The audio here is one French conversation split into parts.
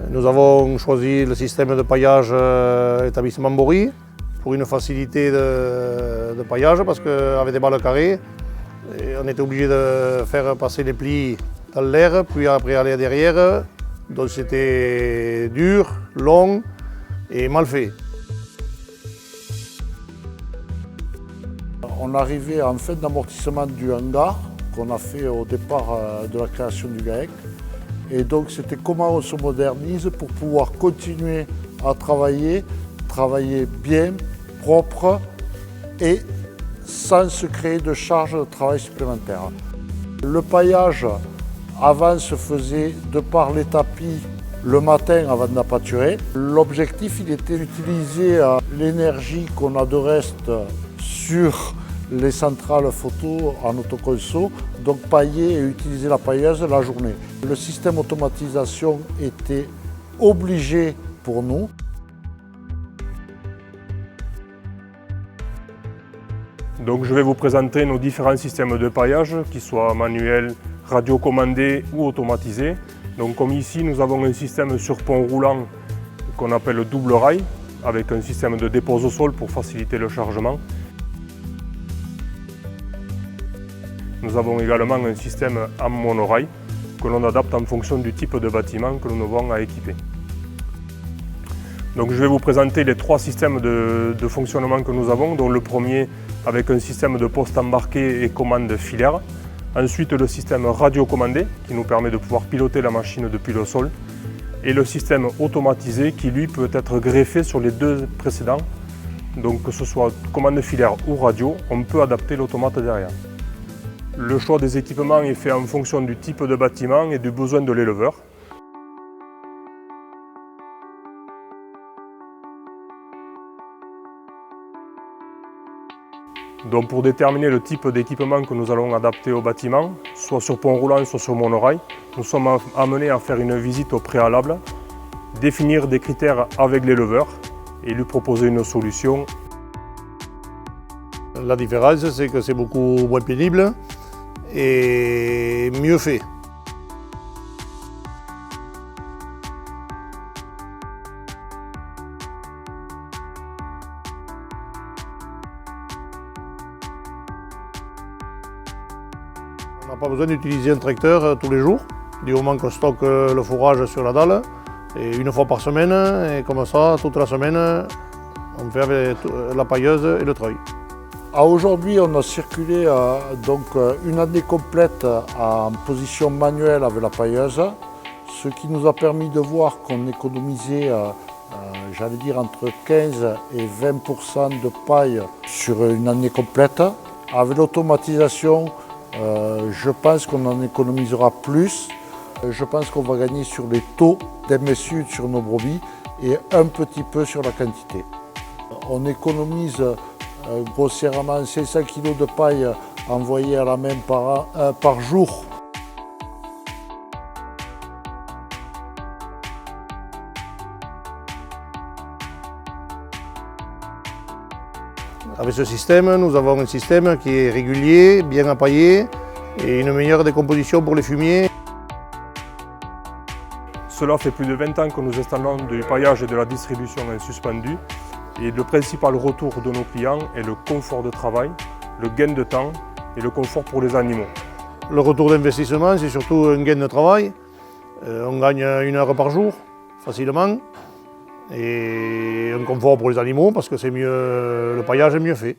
Nous avons choisi le système de paillage établissement Bory pour une facilité de paillage parce qu'avec des balles carrées, on était obligé de faire passer les plis dans l'air, puis après aller derrière. Donc c'était dur, long et mal fait. On arrivait en fin d'amortissement du hangar qu'on a fait au départ de la création du GAEC. Et donc c'était comment on se modernise pour pouvoir continuer à travailler bien, propre et sans se créer de charge de travail supplémentaire. Le paillage avant se faisait de par les tapis le matin avant de la pâturer. L'objectif il était d'utiliser l'énergie qu'on a de reste sur les centrales photo en autoconso, donc pailler et utiliser la pailleuse la journée. Le système automatisation était obligé pour nous. Donc je vais vous présenter nos différents systèmes de paillage, qu'ils soient manuels, radiocommandés ou automatisés. Donc comme ici, nous avons un système sur pont roulant qu'on appelle double rail, avec un système de dépose au sol pour faciliter le chargement. Nous avons également un système en monorail que l'on adapte en fonction du type de bâtiment que nous avons à équiper. Donc je vais vous présenter les trois systèmes de fonctionnement que nous avons, dont le premier avec un système de poste embarqué et commande filaire. Ensuite le système radiocommandé qui nous permet de pouvoir piloter la machine depuis le sol. Et le système automatisé qui lui peut être greffé sur les deux précédents. Donc que ce soit commande filaire ou radio, on peut adapter l'automate derrière. Le choix des équipements est fait en fonction du type de bâtiment et du besoin de l'éleveur. Donc pour déterminer le type d'équipement que nous allons adapter au bâtiment, soit sur pont roulant, soit sur monorail, nous sommes amenés à faire une visite au préalable, définir des critères avec l'éleveur et lui proposer une solution. La différence, c'est que c'est beaucoup moins pénible et mieux fait. On n'a pas besoin d'utiliser un tracteur tous les jours, du moment qu'on stocke le fourrage sur la dalle, et une fois par semaine, et comme ça, toute la semaine, on fait avec la pailleuse et le treuil. Aujourd'hui, on a circulé donc une année complète en position manuelle avec la pailleuse, ce qui nous a permis de voir qu'on économisait, j'allais dire, entre 15 et 20% de paille sur une année complète. Avec l'automatisation, je pense qu'on en économisera plus. Je pense qu'on va gagner sur les taux d'MSU sur nos brebis et un petit peu sur la quantité. On économise grossièrement 500 kg de paille envoyée à la main par jour. Avec ce système, nous avons un système qui est régulier, bien empaillé et une meilleure décomposition pour les fumiers. Cela fait plus de 20 ans que nous installons du paillage et de la distribution en suspendu. Et le principal retour de nos clients est le confort de travail, le gain de temps et le confort pour les animaux. Le retour d'investissement, c'est surtout un gain de travail. On gagne 1 heure par jour, facilement. Et un confort pour les animaux, parce que c'est mieux, le paillage est mieux fait.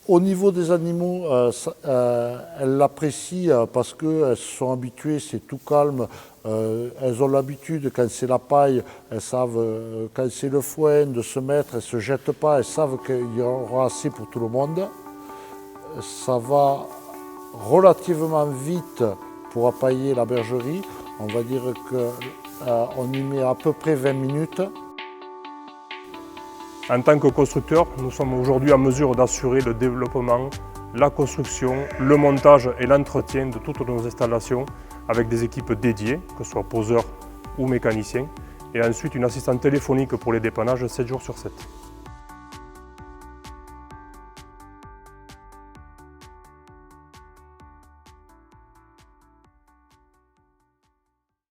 Au niveau des animaux, elles l'apprécient parce qu'elles se sont habituées, c'est tout calme. Elles ont l'habitude, quand c'est la paille, elles savent, quand c'est le foin, de se mettre, elles ne se jettent pas, elles savent qu'il y aura assez pour tout le monde. Ça va relativement vite pour appailler la bergerie. On va dire qu'on y met à peu près 20 minutes. En tant que constructeur, nous sommes aujourd'hui en mesure d'assurer le développement, la construction, le montage et l'entretien de toutes nos installations avec des équipes dédiées, que ce soit poseurs ou mécaniciens, et ensuite une assistante téléphonique pour les dépannages 7 jours sur 7.